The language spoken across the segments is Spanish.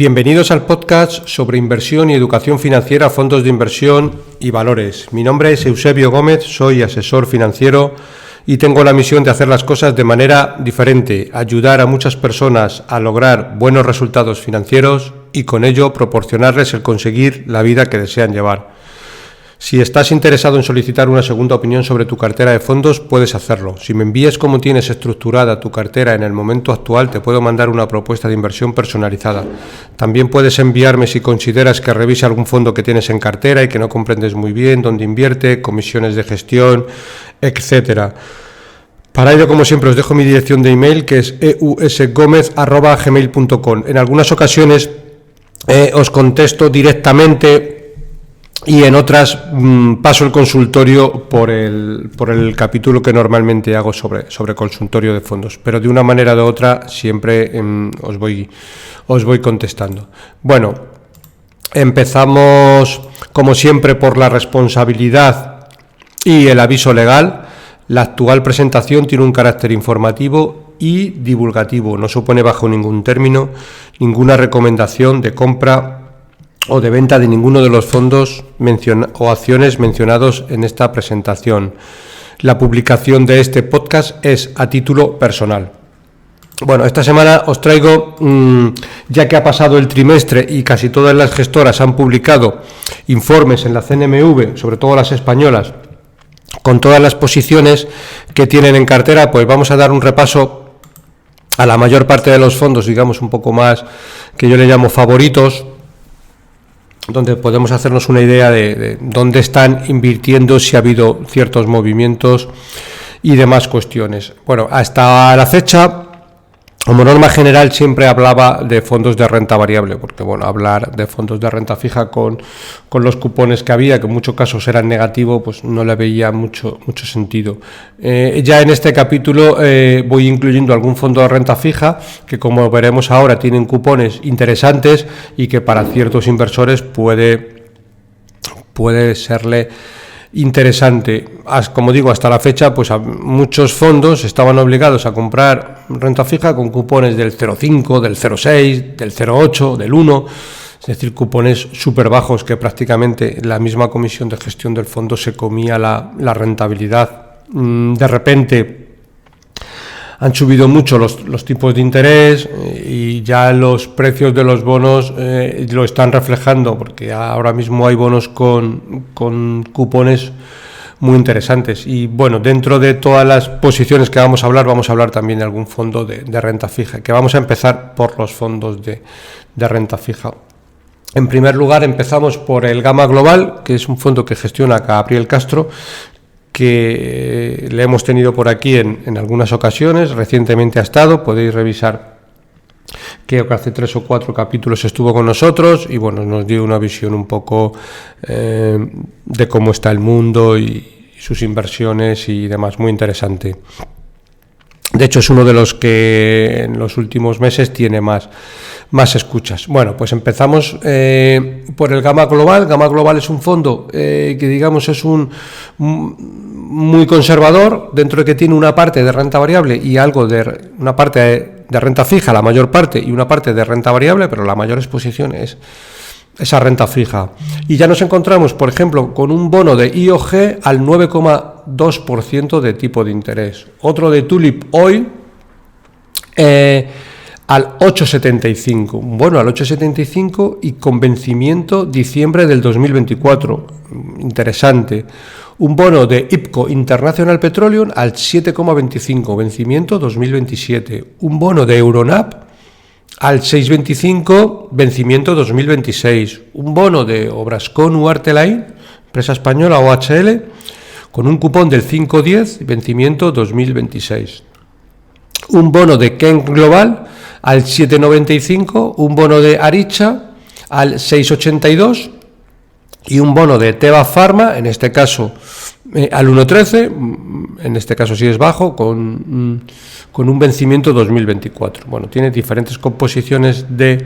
Bienvenidos al podcast sobre inversión y educación financiera, fondos de inversión y valores. Mi nombre es Eusebio Gómez, soy asesor financiero y tengo la misión de hacer las cosas de manera diferente, ayudar a muchas personas a lograr buenos resultados financieros y con ello proporcionarles el conseguir la vida que desean llevar. Si estás interesado en solicitar una segunda opinión sobre tu cartera de fondos, puedes hacerlo. Si me envías cómo tienes estructurada tu cartera en el momento actual, te puedo mandar una propuesta de inversión personalizada. También puedes enviarme si consideras que revise algún fondo que tienes en cartera y que no comprendes muy bien dónde invierte, comisiones de gestión, etcétera. Para ello, como siempre, os dejo mi dirección de email, que es eusgomez@gmail.com. En algunas ocasiones os contesto directamente y en otras paso el consultorio por el capítulo que normalmente hago sobre consultorio de fondos, pero de una manera o de otra siempre os voy contestando. Bueno, empezamos como siempre por la responsabilidad y el aviso legal. La actual presentación tiene un carácter informativo y divulgativo, no supone bajo ningún término ninguna recomendación de compra o de venta de ninguno de los fondos o acciones mencionados en esta presentación. La publicación de este podcast es a título personal. Bueno, esta semana os traigo, ya que ha pasado el trimestre y casi todas las gestoras han publicado informes en la CNMV, sobre todo las españolas, con todas las posiciones que tienen en cartera, pues vamos a dar un repaso a la mayor parte de los fondos, digamos un poco más, que yo le llamo favoritos, donde podemos hacernos una idea de dónde están invirtiendo, si ha habido ciertos movimientos y demás cuestiones. Bueno, hasta la fecha, como norma general, siempre hablaba de fondos de renta variable, porque bueno, hablar de fondos de renta fija con los cupones que había, que en muchos casos eran negativos, pues no le veía mucho sentido. Ya en este capítulo voy incluyendo algún fondo de renta fija que, como veremos ahora, tienen cupones interesantes y que para ciertos inversores puede serle interesante. Como digo, hasta la fecha, pues muchos fondos estaban obligados a comprar renta fija con cupones del 0,5, del 0,6, del 0,8, del 1, es decir, cupones súper bajos que prácticamente la misma comisión de gestión del fondo se comía la rentabilidad. De repente han subido mucho los tipos de interés y ya los precios de los bonos lo están reflejando, porque ahora mismo hay bonos con cupones muy interesantes. Y bueno, dentro de todas las posiciones que vamos a hablar también de algún fondo de renta fija, que vamos a empezar por los fondos de renta fija. En primer lugar, empezamos por el Gama Global, que es un fondo que gestiona Gabriel Castro, que le hemos tenido por aquí en algunas ocasiones. Recientemente ha estado, podéis revisar que hace 3 o 4 capítulos estuvo con nosotros y bueno, nos dio una visión un poco de cómo está el mundo y sus inversiones y demás, muy interesante. De hecho, es uno de los que en los últimos meses tiene más escuchas. Bueno, pues empezamos por el Gama Global. Gama Global es un fondo que digamos es muy conservador, dentro de que tiene una parte de renta variable y una parte de renta fija, la mayor parte, y una parte de renta variable, pero la mayor exposición es esa renta fija. Y ya nos encontramos, por ejemplo, con un bono de IOG al 9,2% de tipo de interés. Otro de Tulip Oil al 8,75. Un bono al 8,75 y con vencimiento diciembre del 2024. Interesante. Un bono de IPCO International Petroleum al 7,25, vencimiento 2027. Un bono de Euronap al 6,25, vencimiento 2026. Un bono de Obrascón Huartelain, empresa española OHL, con un cupón del 5,10, vencimiento 2026. Un bono de Kent Global al 7,95, un bono de Aricha al 6,82 y un bono de Teva Pharma, en este caso al 1,13, en este caso sí es bajo, con un vencimiento 2024. Bueno, tiene diferentes composiciones de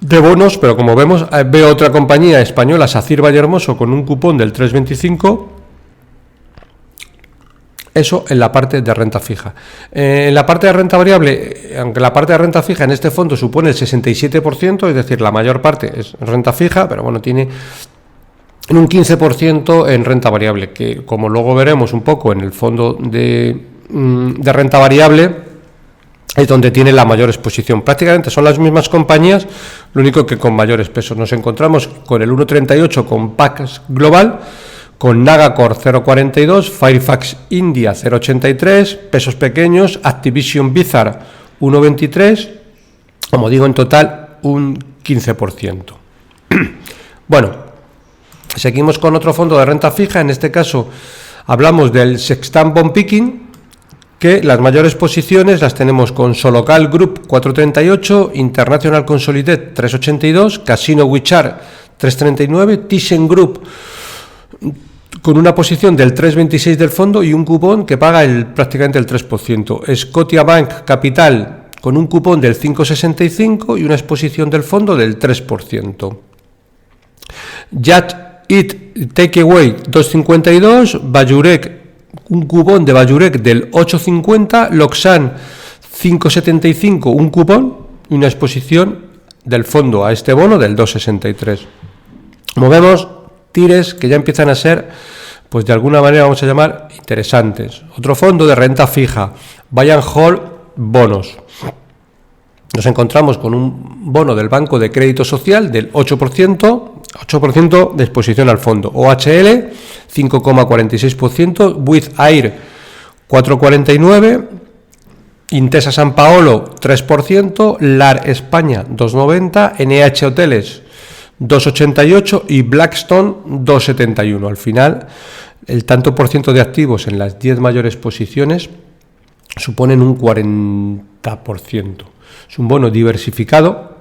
bonos, pero como vemos, veo otra compañía española, Sacir Vallehermoso, con un cupón del 3,25, Eso en la parte de renta fija. En la parte de renta variable, aunque la parte de renta fija en este fondo supone el 67%, es decir, la mayor parte es renta fija, pero bueno, tiene un 15% en renta variable, que como luego veremos un poco en el fondo de renta variable, es donde tiene la mayor exposición. Prácticamente son las mismas compañías, lo único que con mayores pesos. Nos encontramos con el 1,38 con Pax Global, con Nagacore 0,42, Fairfax India 0,83, pesos pequeños, Activision Blizzard 1,23, como digo, en total un 15%. Bueno, seguimos con otro fondo de renta fija, en este caso hablamos del Sextant Bond Picking, que las mayores posiciones las tenemos con Solocal Group 4,38, International Consolidated 3,82, Casino Wishart 3,39, Thyssen Group con una posición del 3,26 del fondo y un cupón que paga prácticamente el 3%. Scotiabank Capital con un cupón del 5,65 y una exposición del fondo del 3%. Just Eat Takeaway 2,52, Bayurek, un cupón de Bayurek del 8,50, Loxan 5,75, un cupón y una exposición del fondo a este bono del 2,63. Como vemos, tires que ya empiezan a ser, pues de alguna manera vamos a llamar interesantes. Otro fondo de renta fija, Buy and Hold Bonos. Nos encontramos con un bono del Banco de Crédito Social del 8% de exposición al fondo. OHL 5,46%, With Air 4,49%, Intesa San Paolo 3%, LAR España 2,90%, NH Hoteles 2,88% y Blackstone 2,71%. Al final, el tanto por ciento de activos en las 10 mayores posiciones suponen un 40%. Es un bono diversificado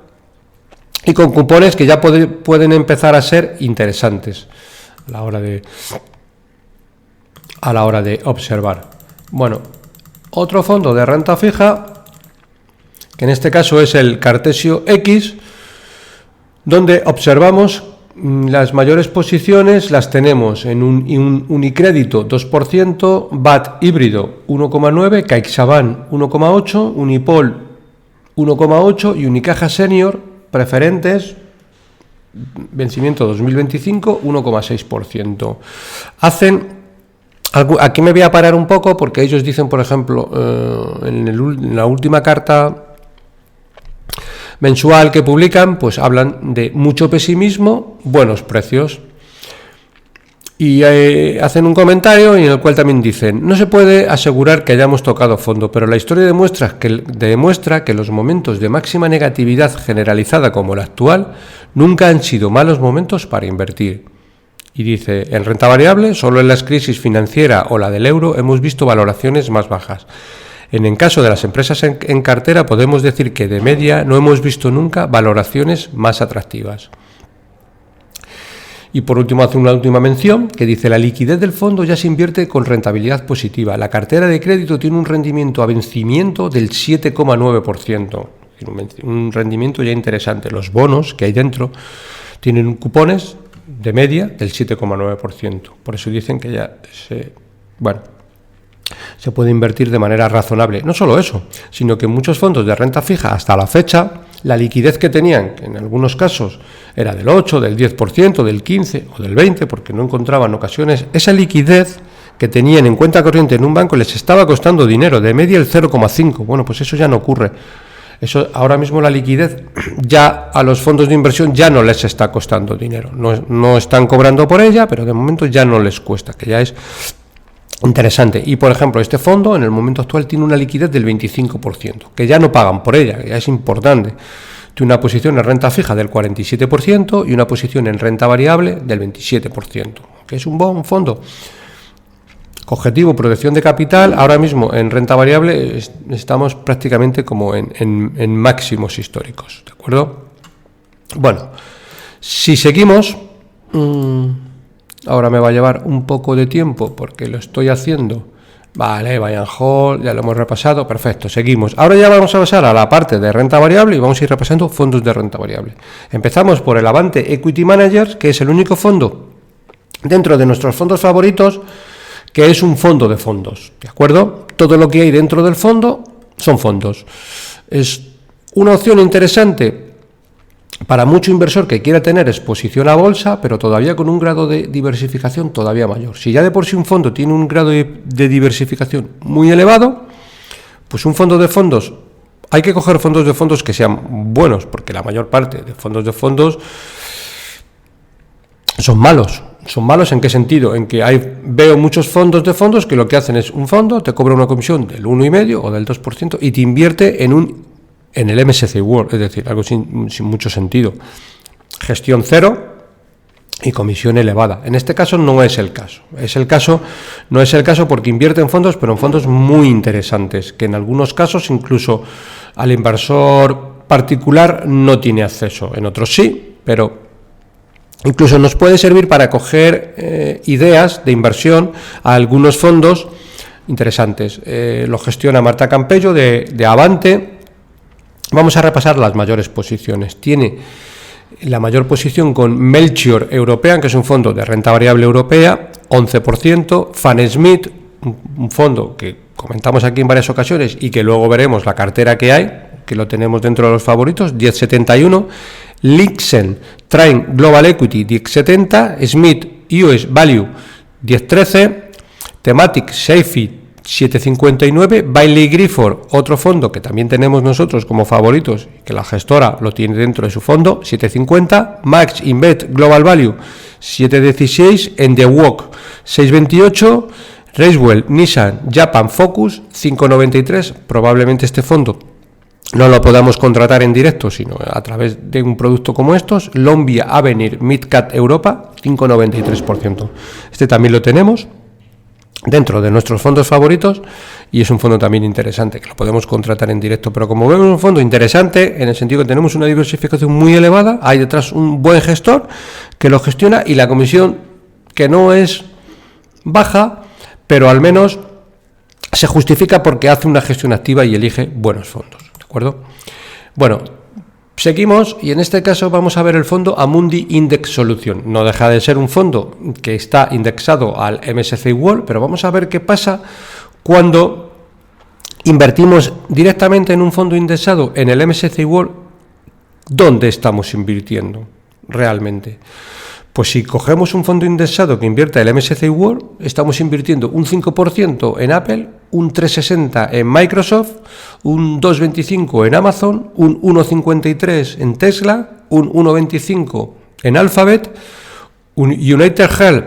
y con cupones que ya pueden empezar a ser interesantes a la hora de observar. Bueno, otro fondo de renta fija, que en este caso es el Cartesio X, donde observamos las mayores posiciones, las tenemos en un Unicrédito 2%, BAT híbrido 1,9%, CaixaBank 1,8%, Unipol 1,8% y Unicaja Senior preferentes, vencimiento 2025, 1,6%. Aquí me voy a parar un poco porque ellos dicen, por ejemplo, en la última carta mensual que publican, pues hablan de mucho pesimismo, buenos precios. Y hacen un comentario en el cual también dicen: no se puede asegurar que hayamos tocado fondo, pero la historia demuestra que los momentos de máxima negatividad generalizada como el actual nunca han sido malos momentos para invertir. Y dice: en renta variable, solo en las crisis financiera o la del euro hemos visto valoraciones más bajas. En el caso de las empresas en cartera podemos decir que de media no hemos visto nunca valoraciones más atractivas. Y por último hace una última mención que dice: la liquidez del fondo ya se invierte con rentabilidad positiva. La cartera de crédito tiene un rendimiento a vencimiento del 7,9%. Un rendimiento ya interesante. Los bonos que hay dentro tienen cupones de media del 7,9%. Por eso dicen que ya se puede invertir de manera razonable. No solo eso, sino que muchos fondos de renta fija hasta la fecha, la liquidez que tenían, que en algunos casos era del 8, del 10%, del 15 o del 20, porque no encontraban ocasiones, esa liquidez que tenían en cuenta corriente en un banco les estaba costando dinero, de media el 0,5. Bueno, pues eso ya no ocurre. Eso ahora mismo la liquidez ya a los fondos de inversión ya no les está costando dinero. No están cobrando por ella, pero de momento ya no les cuesta, que ya es interesante. Y por ejemplo, este fondo en el momento actual tiene una liquidez del 25%, que ya no pagan por ella, que ya es importante. Tiene una posición en renta fija del 47% y una posición en renta variable del 27%, que es un buen fondo. Objetivo, protección de capital. Ahora mismo en renta variable estamos prácticamente como en máximos históricos, ¿de acuerdo? Bueno, si seguimos, ahora me va a llevar un poco de tiempo porque lo estoy haciendo. Vale, Buy and Hold, ya lo hemos repasado, perfecto, seguimos. Ahora ya vamos a pasar a la parte de renta variable y vamos a ir repasando fondos de renta variable. Empezamos por el Avante Equity Managers, que es el único fondo dentro de nuestros fondos favoritos que es un fondo de fondos, ¿de acuerdo? Todo lo que hay dentro del fondo son fondos. Es una opción interesante para mucho inversor que quiera tener exposición a bolsa, pero todavía con un grado de diversificación todavía mayor. Si ya de por sí un fondo tiene un grado de diversificación muy elevado, pues un fondo de fondos, hay que coger fondos de fondos que sean buenos, porque la mayor parte de fondos son malos. ¿Son malos en qué sentido? En que veo muchos fondos de fondos que lo que hacen es un fondo, te cobra una comisión del 1,5% o del 2% y te invierte en el MSCI World, es decir, algo sin mucho sentido. Gestión cero y comisión elevada. En este caso no es el caso. No es el caso porque invierte en fondos, pero en fondos muy interesantes, que en algunos casos incluso al inversor particular no tiene acceso. En otros sí, pero incluso nos puede servir para coger ideas de inversión a algunos fondos interesantes. Lo gestiona Marta Campello de Avante. Vamos a repasar las mayores posiciones. Tiene la mayor posición con Melchior European, que es un fondo de renta variable europea, 11%. Fan Smith, un fondo que comentamos aquí en varias ocasiones y que luego veremos la cartera que hay, que lo tenemos dentro de los favoritos, 10,71. Lixen Train Global Equity 10,70, Smith US Value 10,13, Thematic Safety 7,59, Bailey Gifford, otro fondo que también tenemos nosotros como favoritos, que la gestora lo tiene dentro de su fondo, 7,50, Max Invest Global Value 7,16, en The Walk 6,28, Racewell Nissan Japan Focus 5,93, probablemente este fondo no lo podamos contratar en directo, sino a través de un producto como estos. Lombia Avenir Midcat Europa, 5,93%. Este también lo tenemos dentro de nuestros fondos favoritos y es un fondo también interesante, que lo podemos contratar en directo. Pero como vemos, un fondo interesante en el sentido que tenemos una diversificación muy elevada, hay detrás un buen gestor que lo gestiona y la comisión, que no es baja, pero al menos se justifica porque hace una gestión activa y elige buenos fondos. ¿De acuerdo? Bueno, seguimos y en este caso vamos a ver el fondo Amundi Index Solution. No deja de ser un fondo que está indexado al MSCI World, pero vamos a ver qué pasa cuando invertimos directamente en un fondo indexado en el MSCI World. ¿Dónde estamos invirtiendo realmente? Pues si cogemos un fondo indexado que invierte el MSCI World, estamos invirtiendo un 5% en Apple, un 3,60 en Microsoft, un 2,25 en Amazon, un 1,53 en Tesla, un 1,25 en Alphabet, un United Health,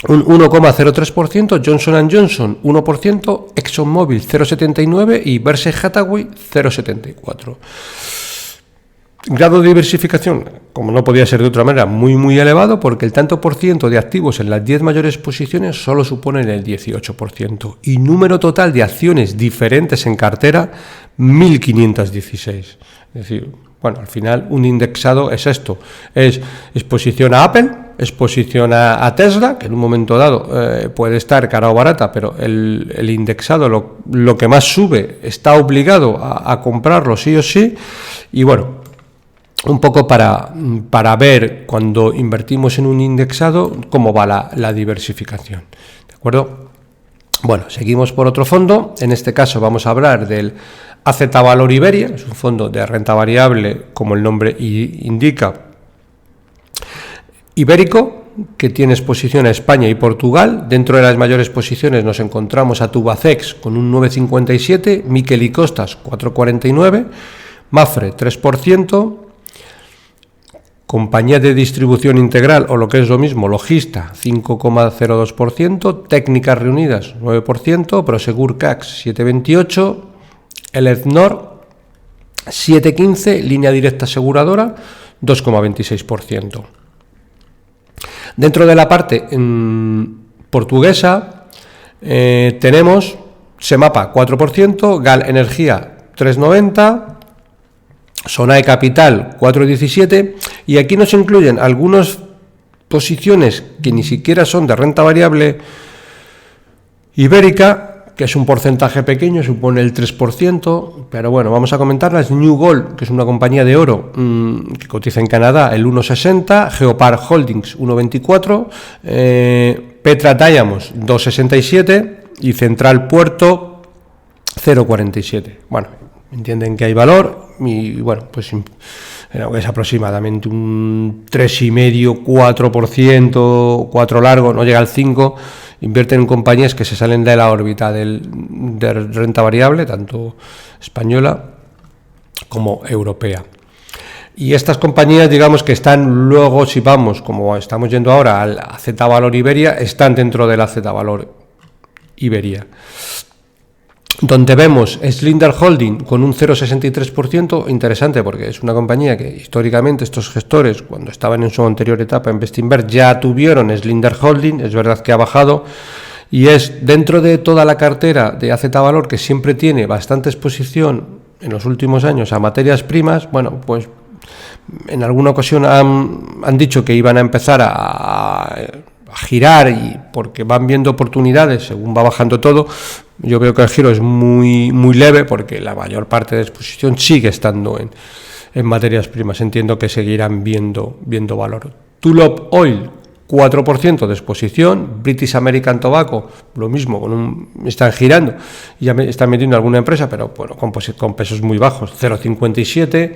un 1,03%, Johnson & Johnson 1%, ExxonMobil 0,79 y Berkshire Hathaway 0,74. Grado de diversificación, como no podía ser de otra manera, muy elevado, porque el tanto por ciento de activos en las 10 mayores posiciones solo suponen el 18%. Y número total de acciones diferentes en cartera, 1.516. Es decir, bueno, al final un indexado es esto, es exposición a Apple, exposición a Tesla, que en un momento dado puede estar cara o barata, pero el indexado, lo que más sube, está obligado a comprarlo sí o sí, y bueno, un poco para ver cuando invertimos en un indexado cómo va la diversificación, ¿de acuerdo? Bueno, seguimos por otro fondo. En este caso vamos a hablar del AZ Valor Iberia, es un fondo de renta variable, como el nombre indica, ibérico, que tiene exposición a España y Portugal. Dentro de las mayores posiciones nos encontramos a Tubacex con un 9,57, Miquel y Costas 4,49, Mafre 3%, Compañía de Distribución Integral, o lo que es lo mismo, Logista, 5,02%, Técnicas Reunidas, 9%, Prosegur Cax, 7,28%, el Eznor, 7,15%, Línea Directa Aseguradora, 2,26%. Dentro de la parte portuguesa tenemos Semapa, 4%, Gal Energía, 3,90%, Sonae Capital 4,17 y aquí nos incluyen algunas posiciones que ni siquiera son de renta variable ibérica, que es un porcentaje pequeño, supone el 3%, pero bueno, vamos a comentarlas. New Gold, que es una compañía de oro que cotiza en Canadá, el 1,60, Geopar Holdings 1,24, Petra Diamonds 2,67 y Central Puerto 0,47. Bueno, entienden que hay valor y bueno, pues es aproximadamente un 3,5, 4%, 4 largo, no llega al 5%. Invierten en compañías que se salen de la órbita de renta variable, tanto española como europea. Y estas compañías, digamos que están luego, si vamos, como estamos yendo ahora, al Z Valor Iberia, están dentro de la Z Valor Iberia. Donde vemos Slinder Holding con un 0,63%, interesante porque es una compañía que históricamente estos gestores, cuando estaban en su anterior etapa en Bestinver, ya tuvieron Slinder Holding, es verdad que ha bajado, y es dentro de toda la cartera de AZ Valor, que siempre tiene bastante exposición en los últimos años a materias primas. Bueno, pues en alguna ocasión han dicho que iban a empezar a girar, y porque van viendo oportunidades según va bajando todo. Yo veo que el giro es muy leve porque la mayor parte de exposición sigue estando en materias primas. Entiendo que seguirán viendo valor. Tulip Oil, 4% de exposición. British American Tobacco, lo mismo, están girando, ya están metiendo alguna empresa, pero bueno, con pesos muy bajos, 0,57.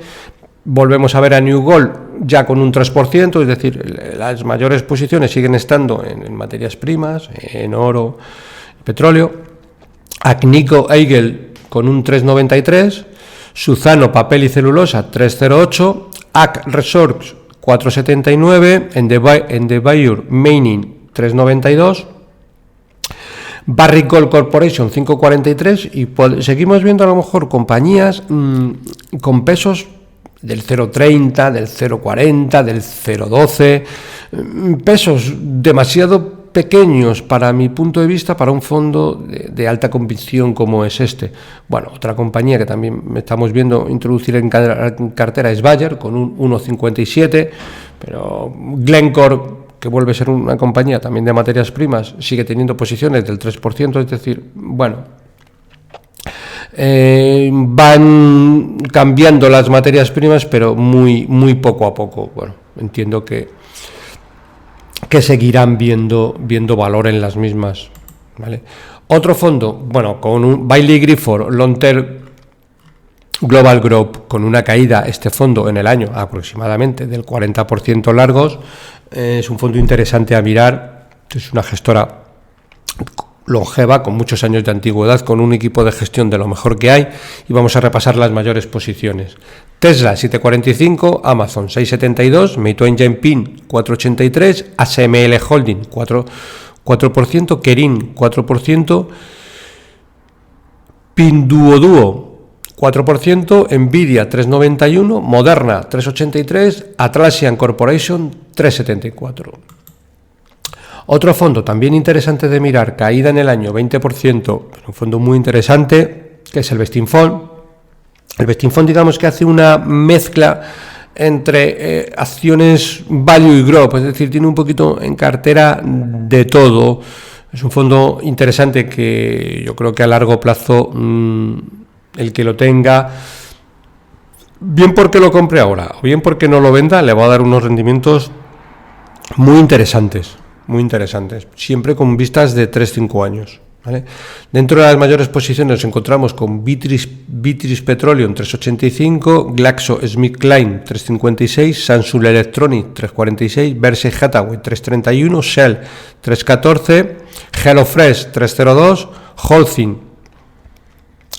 Volvemos a ver a New Gold ya con un 3%, es decir, las mayores posiciones siguen estando en materias primas, en oro, petróleo. Agnico Eagle con un 3,93, Suzano Papel y Celulosa 3,08, AC Resorts 4,79, Endeavour Mining 3,92, Barrick Gold Corporation 5,43, y seguimos viendo a lo mejor compañías con pesos del 0,30, del 0,40, del 0,12, pesos demasiado pequeños para mi punto de vista para un fondo de alta convicción como es este. Bueno, otra compañía que también estamos viendo introducir en cartera es Bayer con un 1,57, pero Glencore, que vuelve a ser una compañía también de materias primas, sigue teniendo posiciones del 3%, es decir, bueno, van cambiando las materias primas, pero muy poco a poco. Bueno, entiendo que seguirán viendo valor en las mismas, ¿vale? Otro fondo, bueno, con un Bailey Gifford Long Term Global Growth, con una caída este fondo en el año aproximadamente del 40% largos, es un fondo interesante a mirar. Es una gestora longeva, con muchos años de antigüedad, con un equipo de gestión de lo mejor que hay, y vamos a repasar las mayores posiciones. Tesla 7,45, Amazon 6,72, Meituan Dianping 4,83, ASML Holding 4%, Kering 4%, Pinduoduo 4%, Nvidia 3,91, Moderna 3,83, Atlassian Corporation 3,74. Otro fondo también interesante de mirar, caída en el año 20%, un fondo muy interesante, que es el Vestinfond. El Vestinfond, digamos que hace una mezcla entre acciones value y growth, es decir, tiene un poquito en cartera de todo. Es un fondo interesante que yo creo que a largo plazo el que lo tenga, bien porque lo compre ahora o bien porque no lo venda, le va a dar unos rendimientos muy interesantes, siempre con vistas de 3-5 años, ¿vale? Dentro de las mayores posiciones nos encontramos con British Petroleum 3,85, GlaxoSmithKline 3,56, Samsung Electronics 3,46, Berkshire Hathaway 3,31, Shell 3,14, HelloFresh 3,02, Holcim,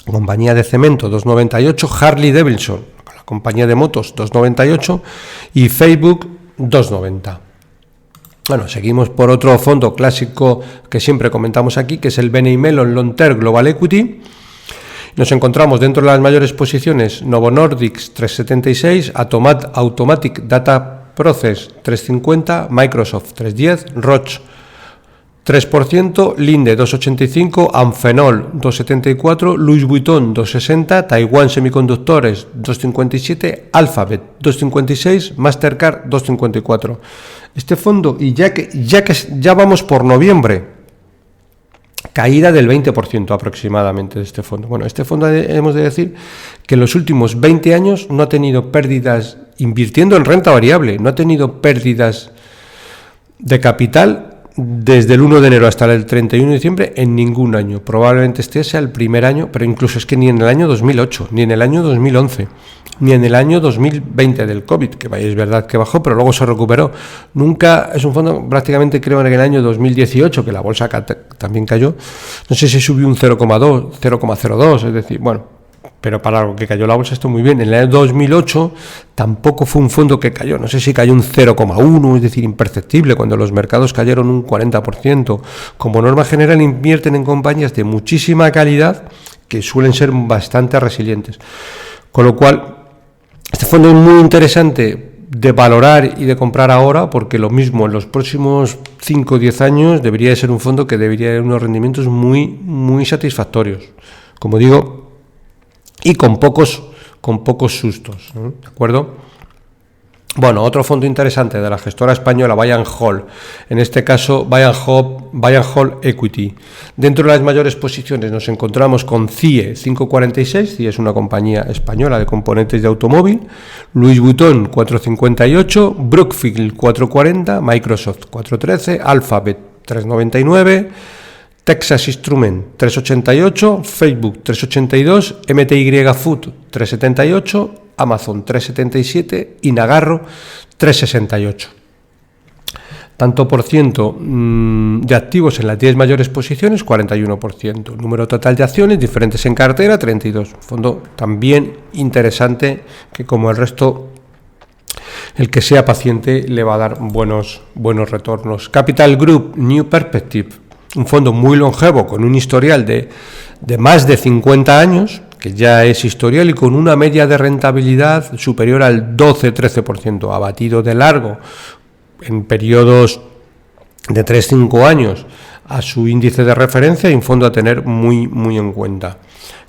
compañía de cemento 2,98, Harley Davidson, la compañía de motos 2,98 y Facebook 2,90. Bueno, seguimos por otro fondo clásico que siempre comentamos aquí, que es el BNY Mellon Long Term Global Equity. Nos encontramos dentro de las mayores posiciones Novo Nordisk 3,76, Automatic Data Process 3,50, Microsoft 3,10, Roche 3%, Linde 2,85, Amphenol 2,74, Louis Vuitton 2,60, Taiwan Semiconductores 2,57, Alphabet 2,56, Mastercard 2,54. Este fondo, y ya vamos por noviembre, caída del 20% aproximadamente de este fondo. Bueno, este fondo hemos de decir que en los últimos 20 años no ha tenido pérdidas, invirtiendo en renta variable, no ha tenido pérdidas de capital desde el 1 de enero hasta el 31 de diciembre en ningún año. Probablemente este sea el primer año, pero incluso es que ni en el año 2008, ni en el año 2011, ni en el año 2020 del COVID, que es verdad que bajó, pero luego se recuperó. Nunca es un fondo, prácticamente creo en el año 2018, que la bolsa también cayó, no sé si subió un 0,2, 0,02, es decir, bueno, pero para algo que cayó la bolsa está muy bien. En el año 2008 tampoco fue un fondo que cayó, no sé si cayó un 0,1, es decir, imperceptible, cuando los mercados cayeron un 40%. Como norma general invierten en compañías de muchísima calidad que suelen ser bastante resilientes. Con lo cual, este fondo es muy interesante de valorar y de comprar ahora, porque lo mismo en los próximos 5 o 10 años debería de ser un fondo que debería tener unos rendimientos muy satisfactorios. Como digo, y con pocos sustos, ¿no? ¿De acuerdo? Bueno, otro fondo interesante de la gestora española, Buy and Hold, en este caso Buy and Hold Equity. Dentro de las mayores posiciones nos encontramos con CIE 546, CIE es una compañía española de componentes de automóvil, Louis Vuitton 458, Brookfield 440, Microsoft 413, Alphabet 399, Texas Instruments 388, Facebook 382, MTY Food 378, Amazon 377 y Nagarro 368. Tanto por ciento de activos en las 10 mayores posiciones, 41%. Número total de acciones diferentes en cartera, 32. Fondo también interesante, que como el resto, el que sea paciente le va a dar buenos retornos. Capital Group New Perspective, un fondo muy longevo con un historial de más de 50 años, que ya es historial, y con una media de rentabilidad superior al 12-13%, ha batido de largo en periodos de 3-5 años a su índice de referencia, y un fondo a tener muy en cuenta.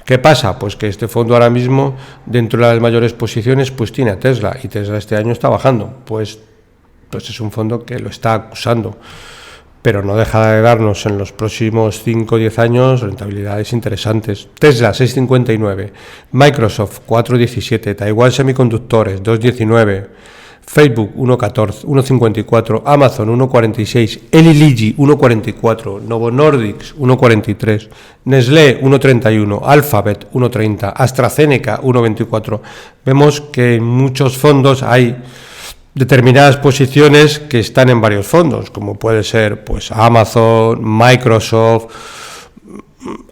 ¿Qué pasa? Pues que este fondo ahora mismo, dentro de las mayores posiciones, pues tiene a Tesla, y Tesla este año está bajando, pues es un fondo que lo está acusando, pero no deja de darnos en los próximos 5 o 10 años rentabilidades interesantes. Tesla 6,59, Microsoft 4,17, Taiwan Semiconductores 2,19, Facebook 1,14, 1,54, Amazon 1,46, Eli Lilly 1,44, Novo Nordisk 1,43, Nestlé 1,31, Alphabet 1,30, AstraZeneca 1,24. Vemos que en muchos fondos hay determinadas posiciones que están en varios fondos, como puede ser pues Amazon, Microsoft,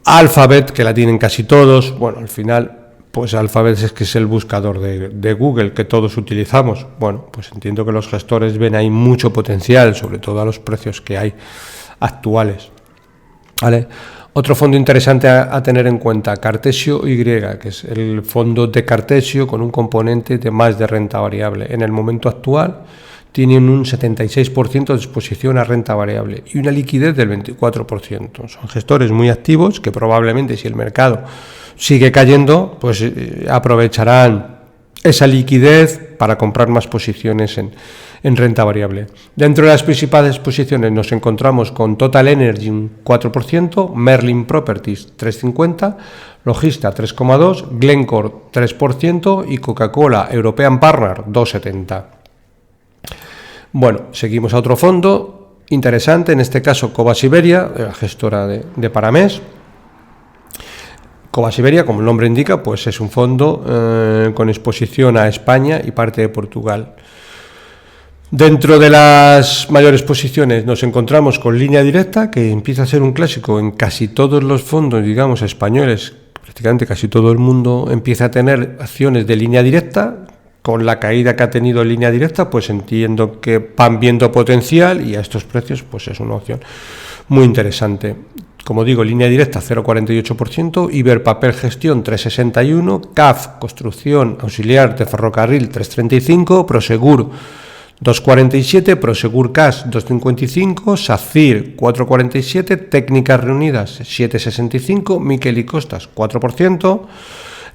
Alphabet, que la tienen casi todos. Bueno, al final, pues Alphabet es que es el buscador de Google que todos utilizamos. Bueno, pues entiendo que los gestores ven ahí mucho potencial, sobre todo a los precios que hay actuales. ¿Vale? Otro fondo interesante a tener en cuenta, Cartesio Y, que es el fondo de Cartesio con un componente de más de renta variable. En el momento actual tienen un 76% de exposición a renta variable y una liquidez del 24%. Son gestores muy activos que probablemente, si el mercado sigue cayendo, pues aprovecharán esa liquidez para comprar más posiciones en renta variable. Dentro de las principales posiciones nos encontramos con Total Energy un 4%, Merlin Properties 3,50%, Logista 3,2%, Glencore 3% y Coca-Cola European Partners 2,70%. Bueno, seguimos a otro fondo interesante, en este caso Cobas Iberia, la gestora de Paramés. Cobas Iberia, como el nombre indica, pues es un fondo con exposición a España y parte de Portugal. Dentro de las mayores posiciones nos encontramos con Línea Directa, que empieza a ser un clásico en casi todos los fondos, digamos, españoles. Prácticamente casi todo el mundo empieza a tener acciones de Línea Directa. Con la caída que ha tenido Línea Directa, pues entiendo que van viendo potencial, y a estos precios pues es una opción muy interesante. Como digo, Línea Directa 0,48%, Iberpapel Gestión 3,61%, CAF Construcción Auxiliar de Ferrocarril 3,35%, Prosegur 2,47, Prosegur Cash 2,55, SACIR 4,47, Técnicas Reunidas 7,65, Miquel y Costas 4%,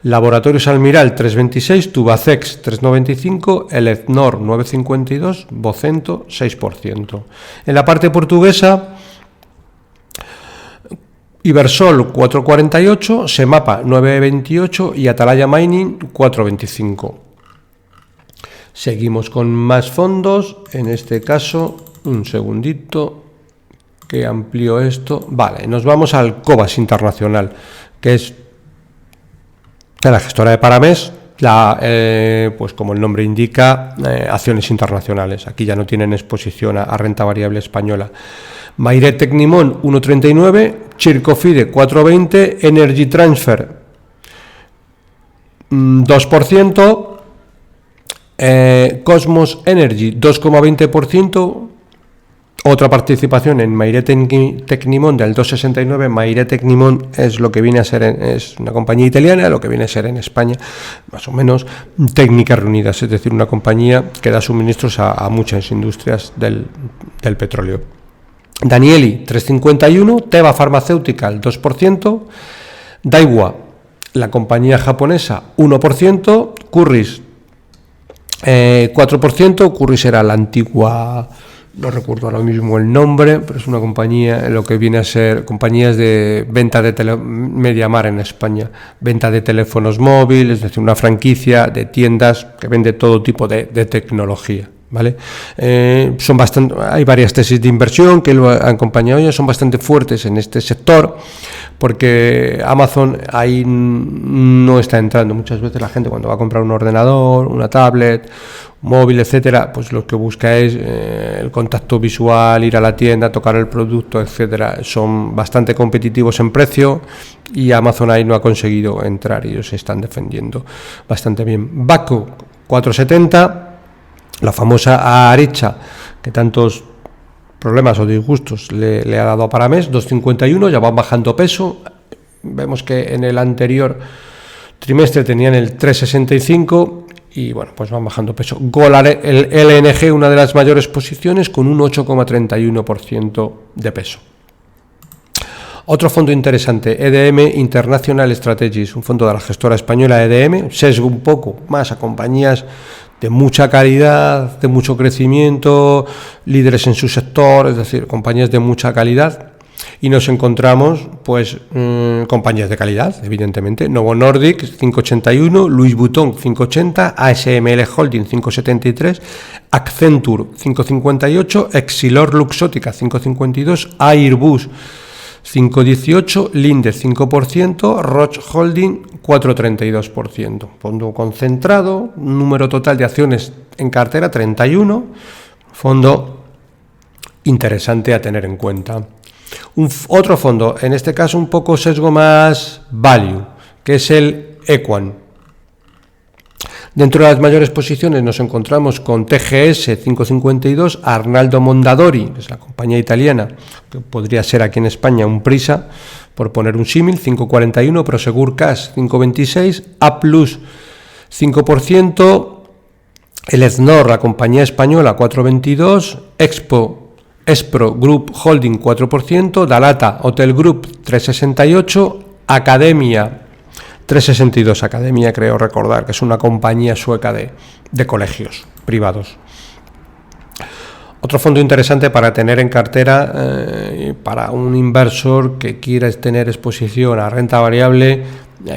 Laboratorios Almiral 3,26, Tubacex 3,95, Elecnor 9,52, Vocento 6%. En la parte portuguesa, Ibersol 4,48, Semapa 9,28 y Atalaya Mining 4,25. Seguimos con más fondos, en este caso, un segundito, que amplío esto. Vale, nos vamos al Cobas Internacional, que es la gestora de Paramés, pues como el nombre indica, acciones internacionales. Aquí ya no tienen exposición a renta variable española. Maire Tecnimont 1,39, Chircofide 4,20, Energy Transfer 2%, Cosmos Energy 2,20%, otra participación en Maire Tecnimont del 2,69. Maire Tecnimont es lo que viene a ser, es una compañía italiana, lo que viene a ser en España, más o menos, Técnicas Reunidas, es decir, una compañía que da suministros a muchas industrias del petróleo. Danieli 3,51, Teva Pharmaceutical 2%, Daiwa, la compañía japonesa, 1%, Currys 4%, Currys era la antigua, no recuerdo ahora mismo el nombre, pero es una compañía, lo que viene a ser compañías de venta de Mediamar en España, venta de teléfonos móviles, es decir, una franquicia de tiendas que vende todo tipo de tecnología. ¿Vale? Hay varias tesis de inversión que lo han acompañado, ellos son bastante fuertes en este sector, porque Amazon ahí no está entrando. Muchas veces la gente cuando va a comprar un ordenador, una tablet, un móvil, etcétera, pues lo que busca es el contacto visual, ir a la tienda, tocar el producto, etcétera. Son bastante competitivos en precio y Amazon ahí no ha conseguido entrar y ellos se están defendiendo bastante bien. Baco 4,70, la famosa Arecha, que tantos problemas o disgustos le ha dado a Paramés, 2,51, ya van bajando peso. Vemos que en el anterior trimestre tenían el 3,65 y bueno, pues van bajando peso. El LNG, una de las mayores posiciones, con un 8,31% de peso. Otro fondo interesante, EDM International Strategies, un fondo de la gestora española EDM, sesgo un poco más a compañías de mucha calidad, de mucho crecimiento, líderes en su sector, es decir, compañías de mucha calidad, y nos encontramos pues compañías de calidad, evidentemente. Novo Nordisk 5,81, Louis Vuitton 5,80, ASML Holding 5,73, Accenture 5,58, Exilor Luxótica 5,52, Airbus 5,18, Linde 5%, Roche Holding 4,32%. Fondo concentrado, número total de acciones en cartera 31, fondo interesante a tener en cuenta. Otro fondo, en este caso un poco sesgo más value, que es el Equan. Dentro de las mayores posiciones nos encontramos con TGS 5,52, Arnaldo Mondadori, que es la compañía italiana, que podría ser aquí en España un Prisa, por poner un símil, 5,41, Prosegur Cash 5,26, A+, 5%, el Eznor, la compañía española, 4,22, Expro Group Holding 4%, Dalata Hotel Group 3,68, Academia 3,62, Academia creo recordar que es una compañía sueca de colegios privados. Otro fondo interesante para tener en cartera, para un inversor que quiera tener exposición a renta variable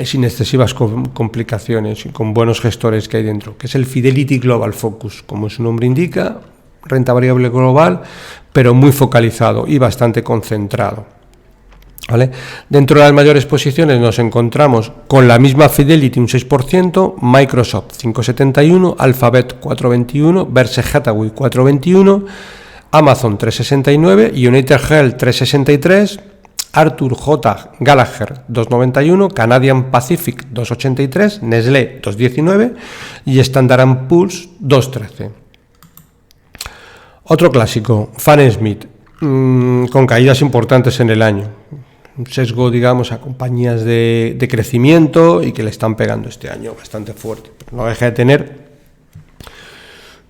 sin excesivas complicaciones y con buenos gestores que hay dentro, que es el Fidelity Global Focus, como su nombre indica, renta variable global, pero muy focalizado y bastante concentrado. ¿Vale? Dentro de las mayores posiciones nos encontramos con la misma Fidelity, un 6%, Microsoft 5,71, Alphabet 4,21, Berkshire Hathaway 4,21, Amazon 3,69, United Health 3,63, Arthur J. Gallagher 2,91, Canadian Pacific 2,83, Nestlé 2,19 y Standard & Poor's 2,13. Otro clásico, Fan Smith, con caídas importantes en el año. Un sesgo, digamos, a compañías de crecimiento y que le están pegando este año bastante fuerte. No deja de tener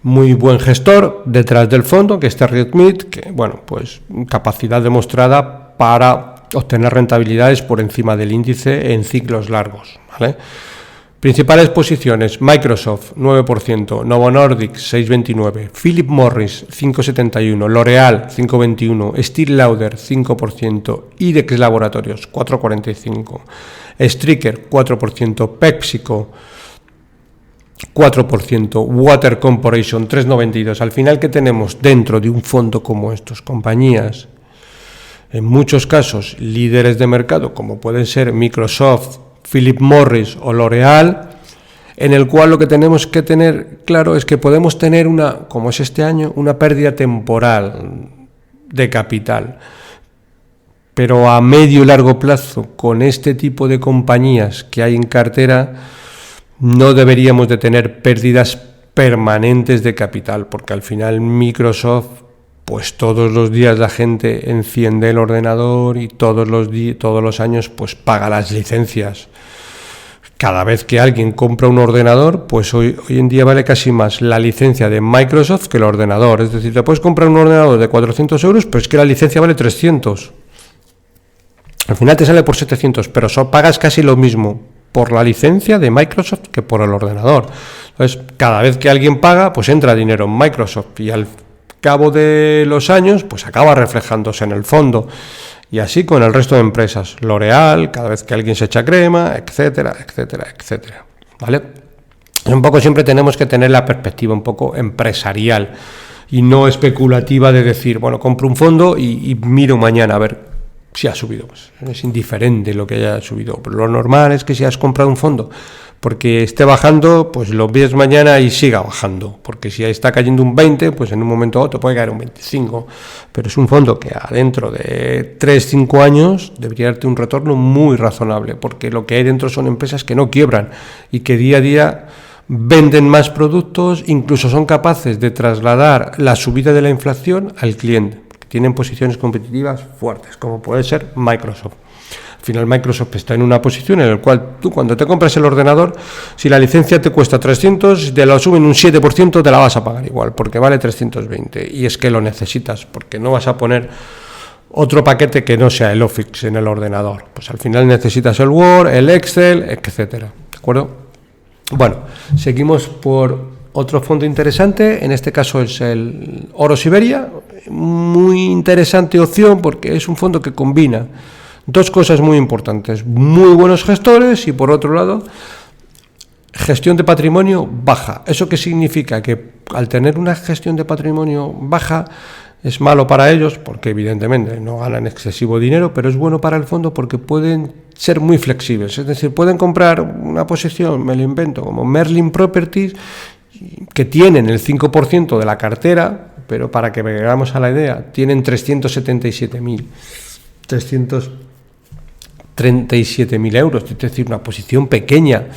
muy buen gestor detrás del fondo, que es Terry Smith, que, bueno, pues capacidad demostrada para obtener rentabilidades por encima del índice en ciclos largos, ¿vale? Principales posiciones: Microsoft 9%, Novo Nordisk 6,29%, Philip Morris 5,71%, L'Oreal 5,21%, Estée Lauder 5%, IDEX Laboratorios 4,45%, Stryker 4%, PepsiCo 4%, Water Corporation 3,92%. Al final, ¿qué tenemos dentro de un fondo como estos? Compañías en muchos casos líderes de mercado, como pueden ser Microsoft, Philip Morris o L'Oréal, en el cual lo que tenemos que tener claro es que podemos tener como es este año, una pérdida temporal de capital. Pero a medio y largo plazo, con este tipo de compañías que hay en cartera, no deberíamos de tener pérdidas permanentes de capital, porque al final Microsoft, pues todos los días la gente enciende el ordenador y todos los años pues paga las licencias. Cada vez que alguien compra un ordenador, pues hoy en día vale casi más la licencia de Microsoft que el ordenador. Es decir, te puedes comprar un ordenador de 400 euros, pero es que la licencia vale 300. Al final te sale por 700, pero pagas casi lo mismo por la licencia de Microsoft que por el ordenador. Entonces, cada vez que alguien paga, pues entra dinero en Microsoft y al cabo de los años, pues acaba reflejándose en el fondo. Y así con el resto de empresas, L'Oréal, cada vez que alguien se echa crema, etcétera, etcétera, etcétera. ¿Vale? Un poco siempre tenemos que tener la perspectiva un poco empresarial y no especulativa de decir, bueno, compro un fondo y miro mañana a ver si ha subido. Pues es indiferente lo que haya subido. Pero lo normal es que si has comprado un fondo porque esté bajando, pues lo ves mañana y siga bajando, porque si está cayendo un 20, pues en un momento otro puede caer un 25, pero es un fondo que dentro de 3-5 años debería darte un retorno muy razonable, porque lo que hay dentro son empresas que no quiebran y que día a día venden más productos, incluso son capaces de trasladar la subida de la inflación al cliente, que tienen posiciones competitivas fuertes, como puede ser Microsoft. Al final Microsoft está en una posición en la cual tú cuando te compras el ordenador, si la licencia te cuesta 300, te la suben un 7%, te la vas a pagar igual, porque vale 320, y es que lo necesitas, porque no vas a poner otro paquete que no sea el Office en el ordenador. Pues al final necesitas el Word, el Excel, etcétera, ¿de acuerdo? Bueno, seguimos por otro fondo interesante, en este caso es el Oro Siberia, muy interesante opción porque es un fondo que combina dos cosas muy importantes: muy buenos gestores y, por otro lado, gestión de patrimonio baja. ¿Eso qué significa? Que al tener una gestión de patrimonio baja es malo para ellos porque evidentemente no ganan excesivo dinero, pero es bueno para el fondo porque pueden ser muy flexibles. Es decir, pueden comprar una posición, me lo invento, como Merlin Properties, que tienen el 5% de la cartera, pero para que veamos a la idea, tienen 337.000 euros, es decir, una posición pequeña,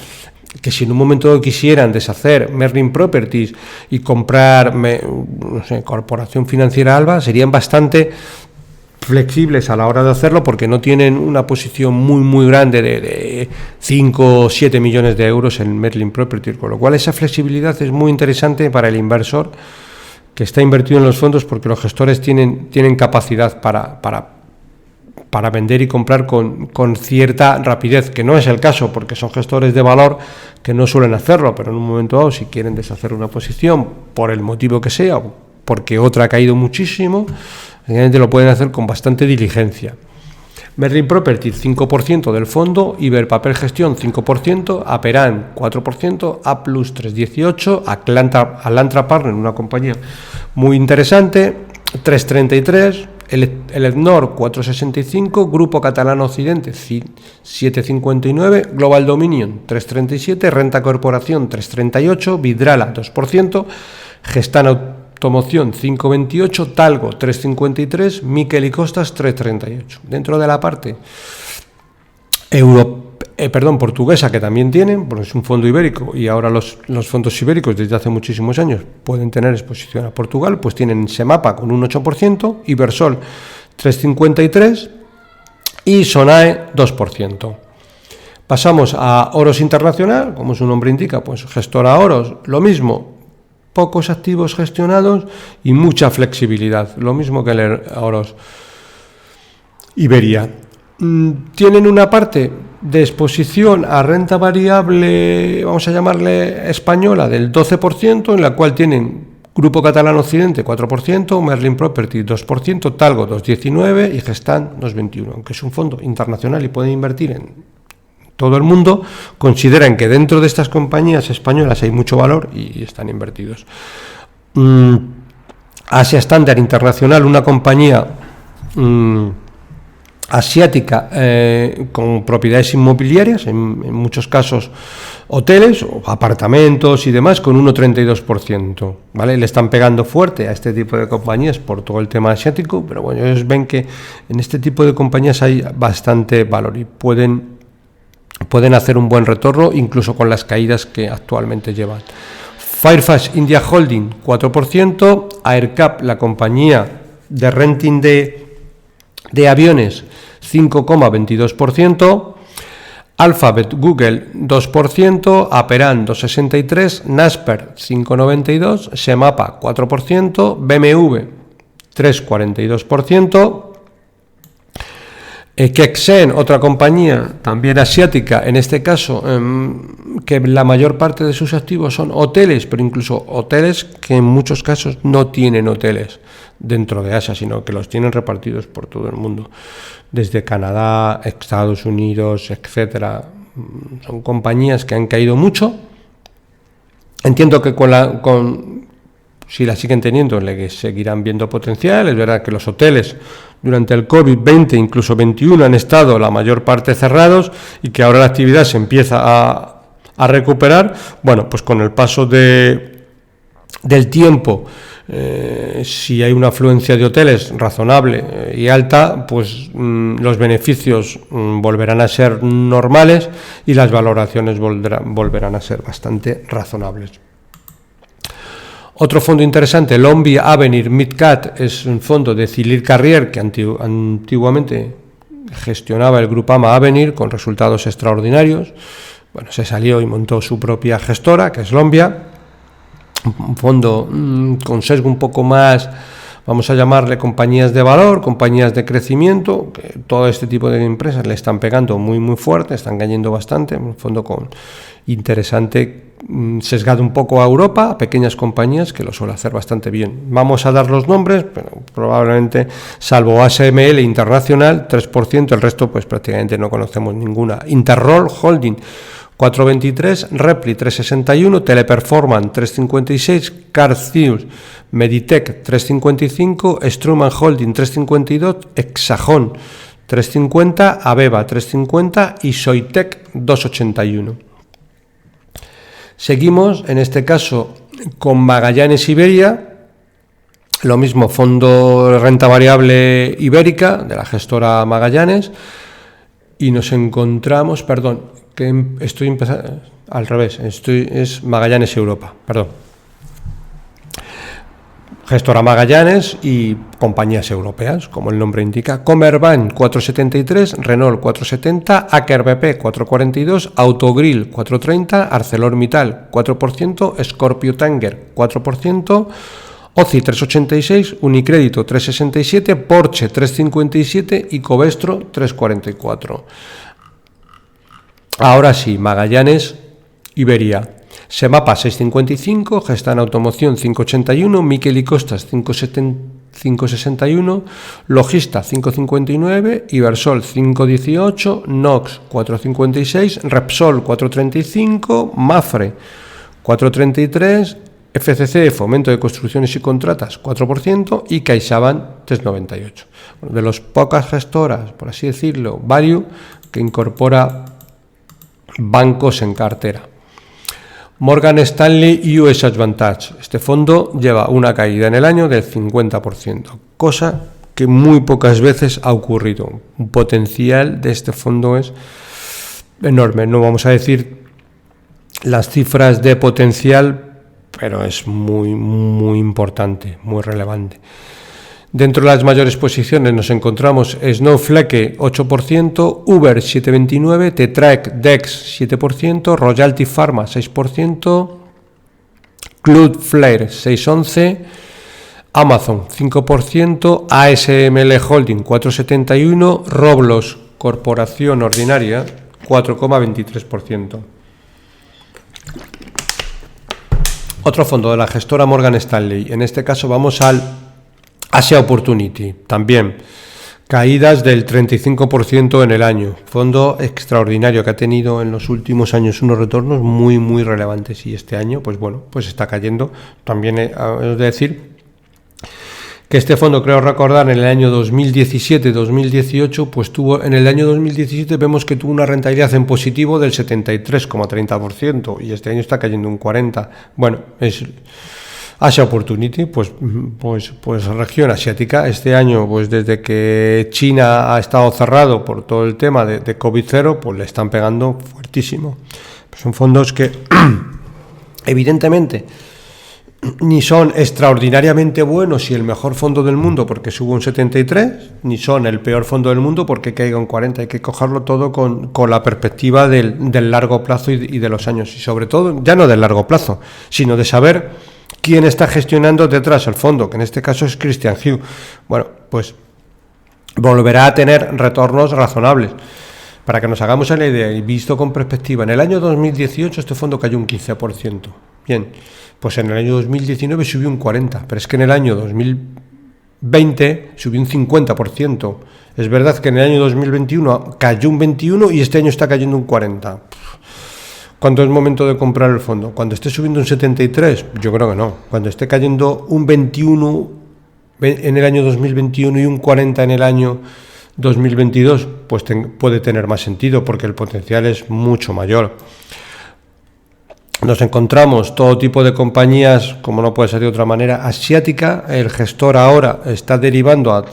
que si en un momento quisieran deshacer Merlin Properties y comprar, no sé, Corporación Financiera Alba, serían bastante flexibles a la hora de hacerlo porque no tienen una posición muy grande de 5 o 7 millones de euros en Merlin Properties, con lo cual esa flexibilidad es muy interesante para el inversor que está invertido en los fondos, porque los gestores tienen capacidad para vender y comprar con cierta rapidez, que no es el caso porque son gestores de valor que no suelen hacerlo, pero en un momento dado, si quieren deshacer una posición por el motivo que sea, porque otra ha caído muchísimo, realmente lo pueden hacer con bastante diligencia. Merlin Properties 5% del fondo, Iberpapel Gestión 5%, Aperan 4%, A Plus 3,18%, Alantra Partners, una compañía muy interesante, 3,33%, el Ednor 4,65%, Grupo Catalán Occidente 7,59%, Global Dominion 3,37%, Renta Corporación 3,38%, Vidrala 2%, Gestan Automoción 5,28%, Talgo 3,53%, Miquel y Costas 3,38%. Dentro de la parte portuguesa, que también tienen, porque es un fondo ibérico y ahora los fondos ibéricos desde hace muchísimos años pueden tener exposición a Portugal, pues tienen Semapa con un 8%, Ibersol 3,53% y Sonae 2%. Pasamos a Oros Internacional, como su nombre indica, pues gestora Oros, lo mismo, pocos activos gestionados y mucha flexibilidad, lo mismo que el Oros Iberia. Tienen una parte de exposición a renta variable, vamos a llamarle española, del 12%, en la cual tienen Grupo Catalán Occidente 4%, Merlin Properties 2%, Talgo 2,19% y Gestan 2,21%. Aunque es un fondo internacional y pueden invertir en todo el mundo, consideran que dentro de estas compañías españolas hay mucho valor y están invertidos. Asia Standard Internacional, una compañía asiática con propiedades inmobiliarias, en muchos casos hoteles, o apartamentos y demás, con 1,32%, ¿vale? Le están pegando fuerte a este tipo de compañías por todo el tema asiático, pero bueno, ellos ven que en este tipo de compañías hay bastante valor y pueden hacer un buen retorno, incluso con las caídas que actualmente llevan. Fairfax India Holding, 4%, AerCap, la compañía de renting de aviones, 5,22%, Alphabet Google, 2%, Aperan, 2,63%, Naspers, 5,92%, Semapa, 4%, BMW, 3,42%, Kexen, otra compañía también asiática, en este caso, que la mayor parte de sus activos son hoteles, pero incluso hoteles que en muchos casos no tienen hoteles dentro de Asia, sino que los tienen repartidos por todo el mundo, desde Canadá, Estados Unidos, etcétera. Son compañías que han caído mucho. Entiendo que si la siguen teniendo, le seguirán viendo potencial. Es verdad que los hoteles durante el COVID-20, incluso 21, han estado la mayor parte cerrados y que ahora la actividad se empieza a recuperar. Bueno, pues con el paso del tiempo, si hay una afluencia de hoteles razonable y alta, pues los beneficios volverán a ser normales y las valoraciones volverán a ser bastante razonables. Otro fondo interesante, Lombia Avenir Midcat, es un fondo de Cyril Carrier que antiguamente gestionaba el Grupama Avenir con resultados extraordinarios. Bueno, se salió y montó su propia gestora, que es Lombia, un fondo con sesgo un poco más, vamos a llamarle compañías de valor, compañías de crecimiento, que todo este tipo de empresas le están pegando muy muy fuerte, están cayendo bastante, un fondo interesante, sesgado un poco a Europa, a pequeñas compañías que lo suele hacer bastante bien. Vamos a dar los nombres, pero probablemente, salvo ASML Internacional, 3%, el resto pues prácticamente no conocemos ninguna. Interroll Holding, 4,23, Repli, 3,61, Teleperformance, 3,56, Cartheus, Meditech, 3,55, Straumann Holding, 3,52, Hexagon, 3,50, Aveva, 3,50 y Soitec, 2,81. Seguimos, en este caso, con Magallanes Iberia, lo mismo, fondo de renta variable ibérica, de la gestora Magallanes, y nos encontramos, que estoy empezando al revés, es Magallanes Europa, gestora Magallanes y compañías europeas, como el nombre indica. Commerzbank 4,73, Renault 4,70, Aker BP 4,42, Autogrill 4,30, ArcelorMittal 4%, Scorpio Tanger 4%, OCI 3,86, Unicrédito 3,67, Porsche 3,57 y Covestro 3,44. Ahora sí, Magallanes Iberia. Semapa 6,55, Gestamp Automoción 5,81, Miquel y Costas 5,61, Logista 5,59, Ibersol 5,18, Nox 4,56, Repsol 4,35, Mafre 4,33, FCC, Fomento de Construcciones y Contratas, 4%, y CaixaBank 3,98. Bueno, de las pocas gestoras, por así decirlo, value, que incorpora bancos en cartera. Morgan Stanley US Advantage. Este fondo lleva una caída en el año del 50%, cosa que muy pocas veces ha ocurrido. Un potencial de este fondo es enorme. No vamos a decir las cifras de potencial, pero es muy, muy importante, muy relevante. Dentro de las mayores posiciones nos encontramos Snowflake 8%, Uber 7,29%, Tetraec Dex 7%, Royalty Pharma 6%, Cloudflare 6,11%, Amazon 5%, ASML Holding 4,71%, Roblox Corporación Ordinaria 4,23%. Otro fondo de la gestora Morgan Stanley, en este caso vamos al Asia Opportunity, también caídas del 35% en el año, fondo extraordinario que ha tenido en los últimos años unos retornos muy muy relevantes y este año pues está cayendo. También he de decir que este fondo, creo recordar, en el año 2017-2018, pues tuvo, en el año 2017 vemos que tuvo una rentabilidad en positivo del 73,30% y este año está cayendo un 40%. Bueno, es Asia Opportunity, pues región asiática. Este año, pues desde que China ha estado cerrado por todo el tema de COVID-0, pues le están pegando fuertísimo. Pues son fondos que evidentemente ni son extraordinariamente buenos y el mejor fondo del mundo porque sube un 73, ni son el peor fondo del mundo porque caiga un 40. Hay que cogerlo todo con la perspectiva del largo plazo y de los años. Y sobre todo, ya no del largo plazo, sino de saber quién está gestionando detrás el fondo, que en este caso es Christian Hughes. Bueno, pues volverá a tener retornos razonables. Para que nos hagamos la idea y visto con perspectiva, en el año 2018 este fondo cayó un 15%. Bien, pues en el año 2019 subió un 40%, pero es que en el año 2020 subió un 50%. Es verdad que en el año 2021 cayó un 21% y este año está cayendo un 40%. ¿Cuándo es momento de comprar el fondo? ¿Cuando esté subiendo un 73%? Yo creo que no. Cuando esté cayendo un 21% en el año 2021 y un 40% en el año 2022, pues puede tener más sentido porque el potencial es mucho mayor. Nos encontramos todo tipo de compañías, como no puede ser de otra manera, asiática. El gestor ahora está derivando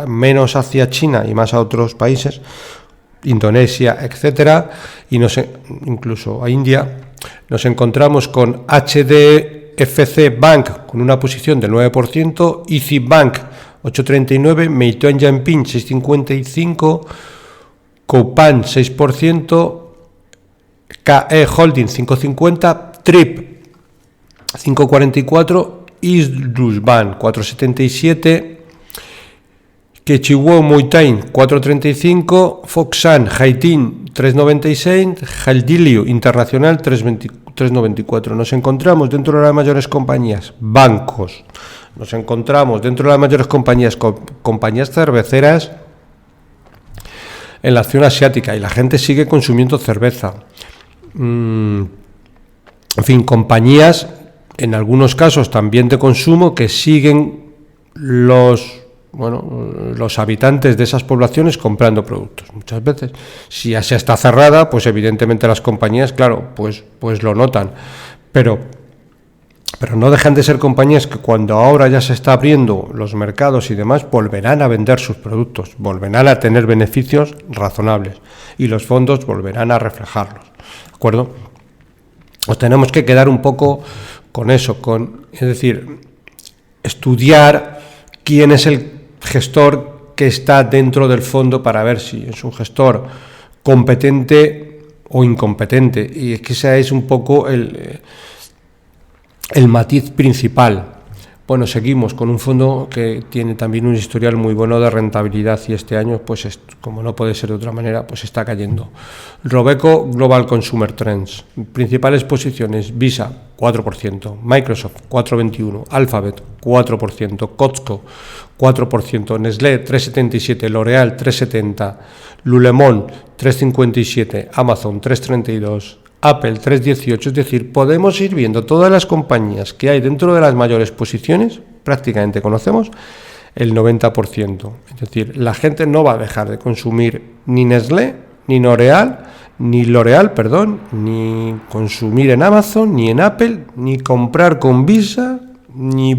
menos hacia China y más a otros países, Indonesia, etcétera, y incluso a India. Nos encontramos con HDFC Bank con una posición del 9%, Easy Bank 8,39%, Meituan Dianping 6,55%, Coupang 6%, KE Holding 5,50%, Trip 5,44%, Isdrusban 4,77%, Kechiwo Moitain 4,35%, Foxan Haitin 3,96%, Haldilio Internacional 3,94%. Nos encontramos dentro de las mayores compañías, bancos. Nos encontramos dentro de las mayores compañías, compañías cerveceras en la zona asiática y la gente sigue consumiendo cerveza. En fin, compañías en algunos casos también de consumo que siguen los habitantes de esas poblaciones comprando productos. Muchas veces, si Asia está cerrada, pues evidentemente las compañías, claro, pues lo notan, pero no dejan de ser compañías que cuando ahora ya se está abriendo los mercados y demás, volverán a vender sus productos, volverán a tener beneficios razonables y los fondos volverán a reflejarlos, ¿de acuerdo? Nos tenemos que quedar un poco con eso, es decir, estudiar quién es el gestor que está dentro del fondo para ver si es un gestor competente o incompetente, y es que ese es un poco el matiz principal. Bueno, seguimos con un fondo que tiene también un historial muy bueno de rentabilidad y este año, pues como no puede ser de otra manera, pues está cayendo. Robeco Global Consumer Trends, principales posiciones: Visa 4%, Microsoft 4,21%, Alphabet 4%, Costco 4%, Nestlé 3,77%, L'Oréal 3,70%, Lulemon 3,57%, Amazon 3,32%, Apple 3,18%, es decir, podemos ir viendo todas las compañías que hay dentro de las mayores posiciones, prácticamente conocemos el 90%. Es decir, la gente no va a dejar de consumir ni Nestlé, ni L'Oréal, ni consumir en Amazon, ni en Apple, ni comprar con Visa, ni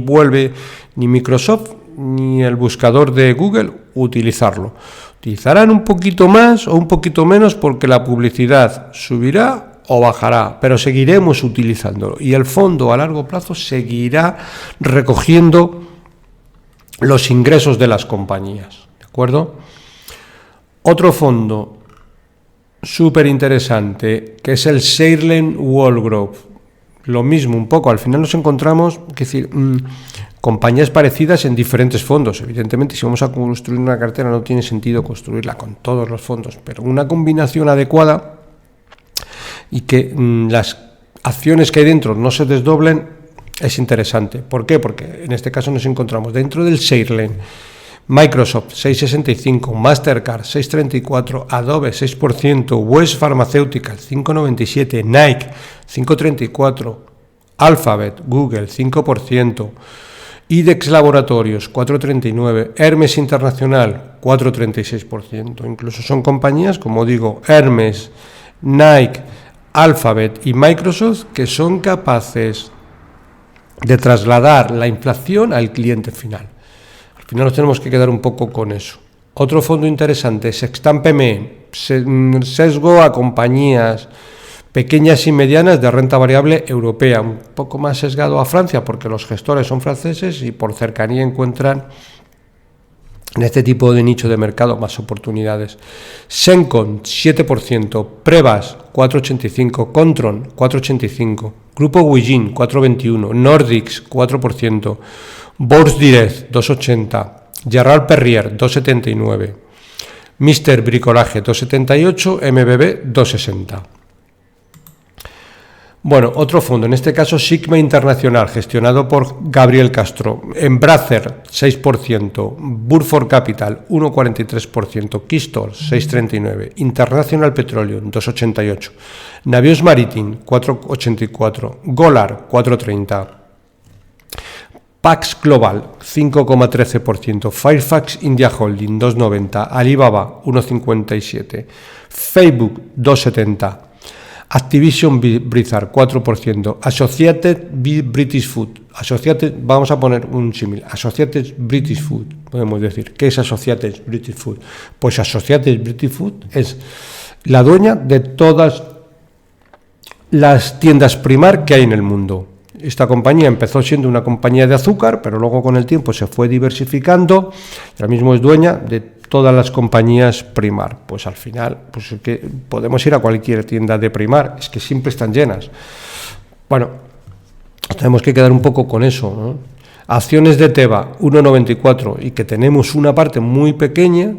Microsoft, ni el buscador de Google utilizarlo. Utilizarán un poquito más o un poquito menos porque la publicidad subirá o bajará, pero seguiremos utilizándolo y el fondo a largo plazo seguirá recogiendo los ingresos de las compañías, ¿de acuerdo? Otro fondo súper interesante que es el Shearlen Walgrove, lo mismo un poco, al final nos encontramos, es decir, compañías parecidas en diferentes fondos. Evidentemente, si vamos a construir una cartera no tiene sentido construirla con todos los fondos, pero una combinación adecuada y que las acciones que hay dentro no se desdoblen es interesante. ¿Por qué? Porque en este caso nos encontramos dentro del Shearlen Microsoft 6,65%, Mastercard 6,34%, Adobe 6%, West Pharmaceutical 5,97%, Nike 5,34%, Alphabet, Google 5%, IDEX Laboratorios, 4,39%, Hermes Internacional, 4,36%. Incluso son compañías, como digo, Hermes, Nike, Alphabet y Microsoft, que son capaces de trasladar la inflación al cliente final. Al final nos tenemos que quedar un poco con eso. Otro fondo interesante, Sextant PME, sesgo a compañías pequeñas y medianas de renta variable europea, un poco más sesgado a Francia porque los gestores son franceses y por cercanía encuentran en este tipo de nicho de mercado más oportunidades. Sencon, 7%, Prevas, 4,85%, Contron, 4,85%, Grupo Weijin, 4,21%, Nordics, 4%, Bourse Direct, 2,80%, Gerard Perrier, 2,79%, Mister Bricolaje, 2,78%, MBB, 2,60%. Bueno, otro fondo, en este caso Sigma Internacional, gestionado por Gabriel Castro, Embracer, 6%, Burford Capital, 1,43%, Keystone, 6,39%, International Petroleum, 2,88%, Navios Maritime, 4,84%, Golar, 4,30%, Pax Global, 5,13%, Fairfax India Holding, 2,90%, Alibaba, 1,57%, Facebook, 2,70%, Activision Blizzard, 4%, Associated British Food, vamos a poner un símil, Associated British Food, podemos decir, ¿qué es Associated British Food? Pues Associated British Food es la dueña de todas las tiendas Primark que hay en el mundo. Esta compañía empezó siendo una compañía de azúcar, pero luego con el tiempo se fue diversificando y ahora mismo es dueña de todas las compañías Primark. Pues al final, pues es que podemos ir a cualquier tienda de Primark, es que siempre están llenas. Bueno, tenemos que quedar un poco con eso, ¿no? Acciones de Teva, 1,94%, y que tenemos una parte muy pequeña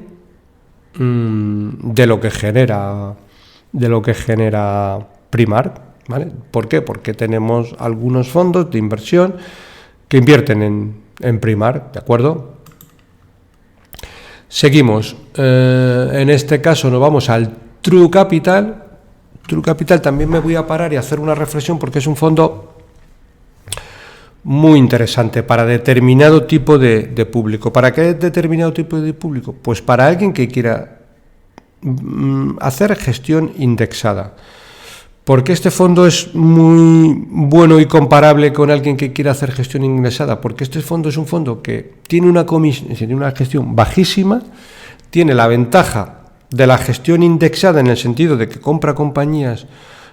de lo que genera Primark, ¿vale? ¿Por qué? Porque tenemos algunos fondos de inversión que invierten en Primark, ¿de acuerdo? Seguimos, en este caso nos vamos al True Capital. True Capital también me voy a parar y hacer una reflexión porque es un fondo muy interesante para determinado tipo de público. ¿Para qué determinado tipo de público? Pues para alguien que quiera hacer gestión indexada. ¿Por qué este fondo es muy bueno y comparable con alguien que quiera hacer gestión indexada? Porque este fondo es un fondo que tiene una gestión bajísima, tiene la ventaja de la gestión indexada en el sentido de que compra compañías,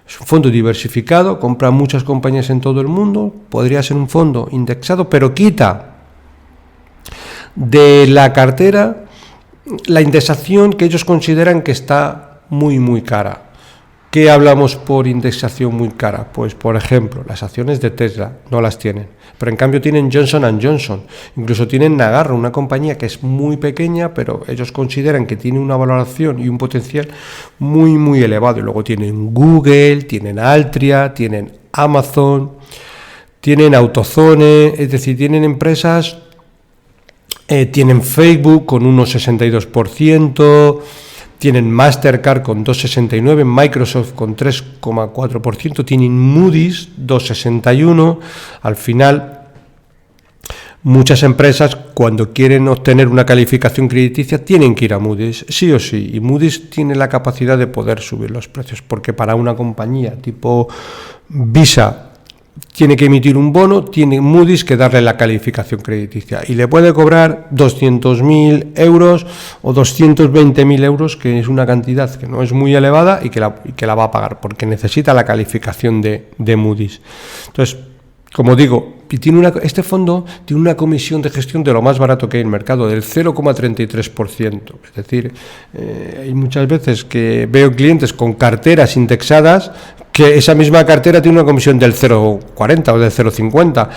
es un fondo diversificado, compra muchas compañías en todo el mundo, podría ser un fondo indexado, pero quita de la cartera la indexación que ellos consideran que está muy cara. ¿Qué hablamos por indexación muy cara? Pues, por ejemplo, las acciones de Tesla no las tienen, pero en cambio tienen Johnson & Johnson, incluso tienen Nagarro, una compañía que es muy pequeña, pero ellos consideran que tiene una valoración y un potencial muy elevado. Y luego tienen Google, tienen Altria, tienen Amazon, tienen AutoZone, es decir, tienen empresas, tienen Facebook con unos 62%, tienen Mastercard con 2,69%, Microsoft con 3,4%, tienen Moody's 2,61%. Al final, muchas empresas cuando quieren obtener una calificación crediticia tienen que ir a Moody's, sí o sí, y Moody's tiene la capacidad de poder subir los precios, porque para una compañía tipo Visa tiene que emitir un bono, tiene Moody's que darle la calificación crediticia y le puede cobrar 200.000 euros o 220.000 euros, que es una cantidad que no es muy elevada y que la va a pagar porque necesita la calificación de Moody's. Entonces, como digo, este fondo tiene una comisión de gestión de lo más barato que hay en el mercado, del 0,33%. Es decir, hay muchas veces que veo clientes con carteras indexadas que esa misma cartera tiene una comisión del 0,40 o del 0,50.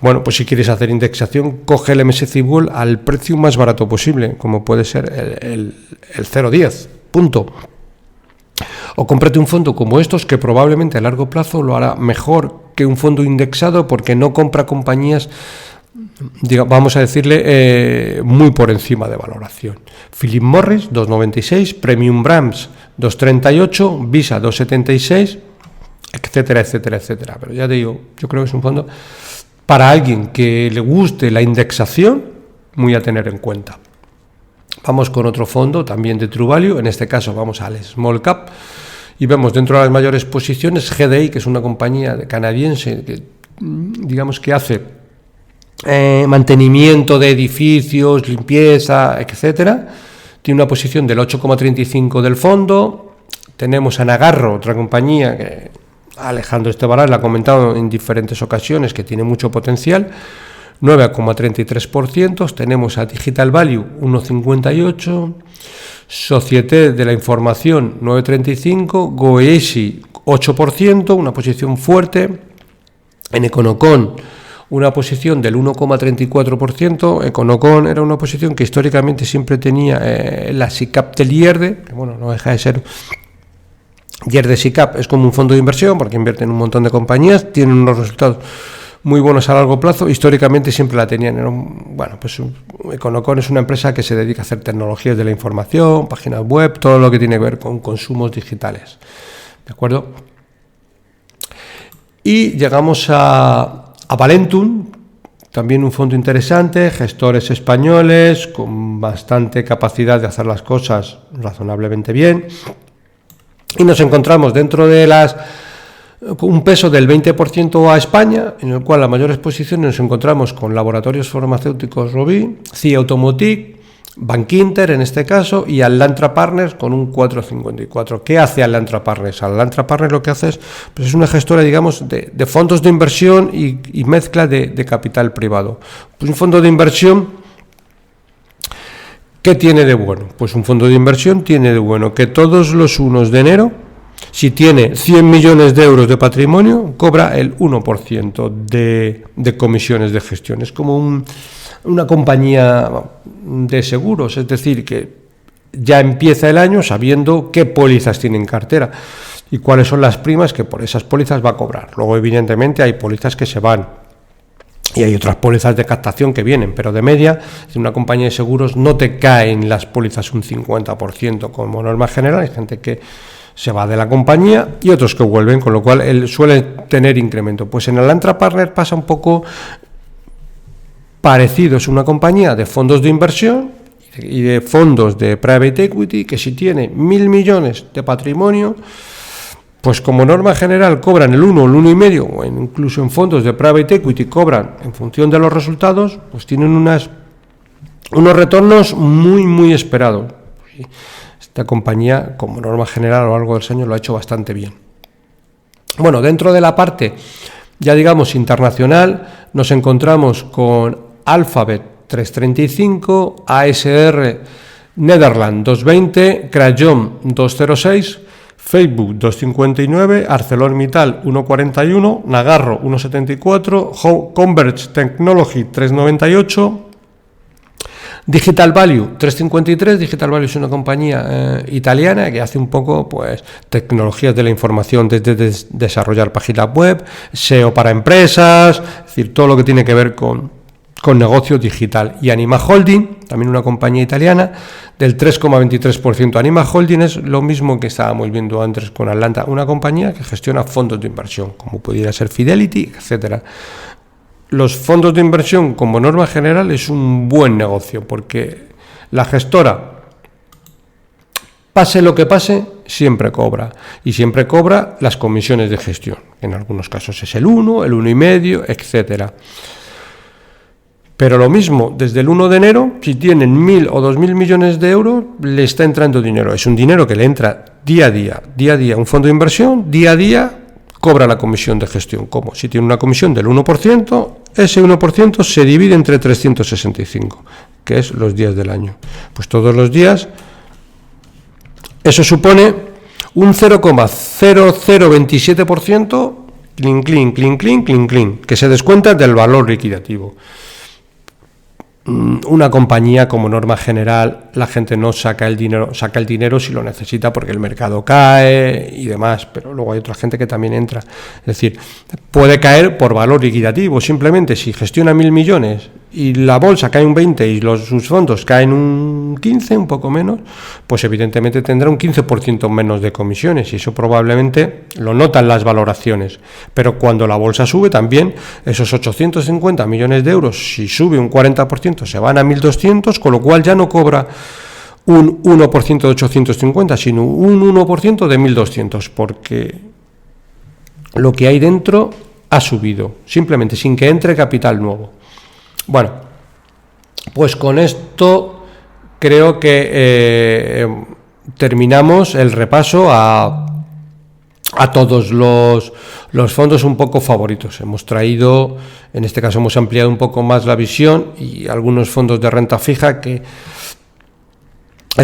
Bueno, pues si quieres hacer indexación, coge el MSCI World al precio más barato posible, como puede ser el 0,10, punto. O cómprate un fondo como estos que probablemente a largo plazo lo hará mejor que un fondo indexado porque no compra compañías, vamos a decirle, muy por encima de valoración. Philip Morris, 2,96, Premium Brands, 2,38, Visa, 2,76, etcétera. Pero ya te digo, yo creo que es un fondo para alguien que le guste la indexación, muy a tener en cuenta. Vamos con otro fondo también de True Value, en este caso vamos al Small Cap y vemos dentro de las mayores posiciones GDI, que es una compañía canadiense que digamos que hace mantenimiento de edificios, limpieza, etcétera. Tiene una posición del 8,35 del fondo. Tenemos a Nagarro, otra compañía que Alejandro Estebarás la ha comentado en diferentes ocasiones, que tiene mucho potencial, 9,33%. Tenemos a Digital Value, 1,58%. Société de la Información, 9,35%. Goeshi, 8%, una posición fuerte. En Econocon, una posición del 1,34%. Econocon era una posición que históricamente siempre tenía la SICAP del IERDE, que bueno, no deja de ser... IERDE SICAP es como un fondo de inversión porque invierte en un montón de compañías, tienen unos resultados muy buenos a largo plazo, históricamente siempre la tenían. Econocon es una empresa que se dedica a hacer tecnologías de la información, páginas web, todo lo que tiene que ver con consumos digitales, ¿de acuerdo? Y llegamos a Valentum, también un fondo interesante, gestores españoles con bastante capacidad de hacer las cosas razonablemente bien. Y nos encontramos dentro de un peso del 20% a España, en el cual las mayores posiciones nos encontramos con Laboratorios Farmacéuticos Robí, CIA Automotive, Bankinter en este caso, y Alantra Partners con un 4,54. ¿Qué hace Alantra Partners? Alantra Partners lo que hace es una gestora, digamos, de fondos de inversión y mezcla de capital privado. Pues un fondo de inversión, ¿qué tiene de bueno? Pues un fondo de inversión tiene de bueno que todos los 1 de enero, si tiene 100 millones de euros de patrimonio, cobra el 1% de comisiones de gestión. Es como una compañía de seguros, es decir, que ya empieza el año sabiendo qué pólizas tiene en cartera y cuáles son las primas que por esas pólizas va a cobrar. Luego, evidentemente, hay pólizas que se van y hay otras pólizas de captación que vienen, pero de media, en una compañía de seguros no te caen las pólizas un 50% como norma general. Hay gente que se va de la compañía y otros que vuelven, con lo cual él suele tener incremento. Pues en Alantra Partners pasa un poco parecido, es una compañía de fondos de inversión y de fondos de private equity que si tiene 1.000 millones de patrimonio, pues como norma general cobran el 1, el 1,5, o incluso en fondos de private equity cobran en función de los resultados, pues tienen unos retornos muy, muy esperados. Esta compañía, como norma general a lo largo del año, lo ha hecho bastante bien. Bueno, dentro de la parte, ya digamos, internacional, nos encontramos con Alphabet 3,35, ASR Netherlands 2,20, Crayon 2,06, Facebook 2,59, ArcelorMittal 1,41, Nagarro 1,74, Converge Technology 3,98, Digital Value 3,53. Digital Value es una compañía italiana que hace un poco pues tecnologías de la información, desde desarrollar páginas web, SEO para empresas, es decir, todo lo que tiene que ver con negocio digital. Y Anima Holding, también una compañía italiana, del 3,23%. Anima Holding es lo mismo que estábamos viendo antes con Atlanta, una compañía que gestiona fondos de inversión, como pudiera ser Fidelity, etcétera. Los fondos de inversión, como norma general, es un buen negocio, porque la gestora, pase lo que pase, siempre cobra. Y siempre cobra las comisiones de gestión. En algunos casos es el 1, el 1,5, etcétera. Pero lo mismo, desde el 1 de enero, si tienen 1.000 o 2.000 millones de euros, le está entrando dinero. Es un dinero que le entra día a día. Un fondo de inversión, día a día, cobra la comisión de gestión. ¿Cómo? Si tiene una comisión del 1%, ese 1% se divide entre 365, que es los días del año. Pues todos los días, eso supone un 0,0027%, clean, que se descuenta del valor liquidativo. Una compañía, como norma general, la gente no saca el dinero si lo necesita porque el mercado cae y demás, pero luego hay otra gente que también entra. Es decir, puede caer por valor liquidativo, simplemente si gestiona 1.000 millones y la bolsa cae un 20 y sus fondos caen un 15, un poco menos, pues evidentemente tendrá un 15% menos de comisiones, y eso probablemente lo notan las valoraciones. Pero cuando la bolsa sube también, esos 850 millones de euros, si sube un 40%, se van a 1.200, con lo cual ya no cobra un 1% de 850, sino un 1% de 1.200, porque lo que hay dentro ha subido, simplemente sin que entre capital nuevo. Bueno, pues con esto creo que terminamos el repaso a todos los fondos un poco favoritos. Hemos traído, en este caso hemos ampliado un poco más la visión, y algunos fondos de renta fija que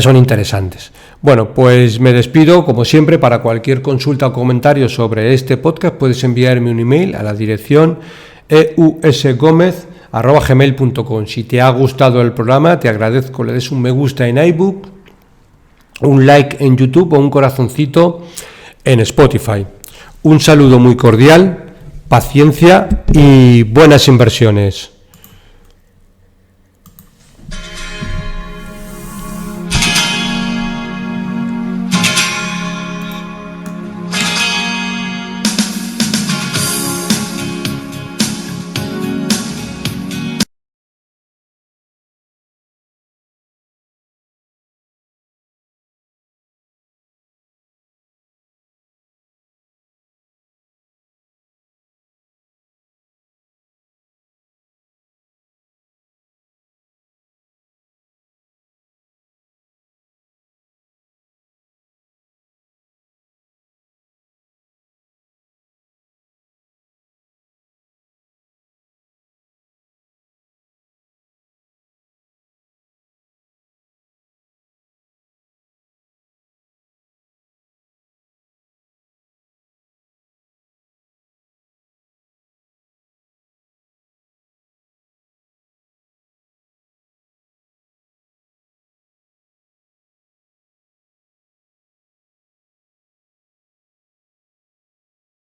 son interesantes. Bueno, pues me despido, como siempre. Para cualquier consulta o comentario sobre este podcast puedes enviarme un email a la dirección eusgomez@gmail.com. Si te ha gustado el programa, te agradezco le des un me gusta en iBook, un like en YouTube o un corazoncito en Spotify. Un saludo muy cordial, paciencia y buenas inversiones.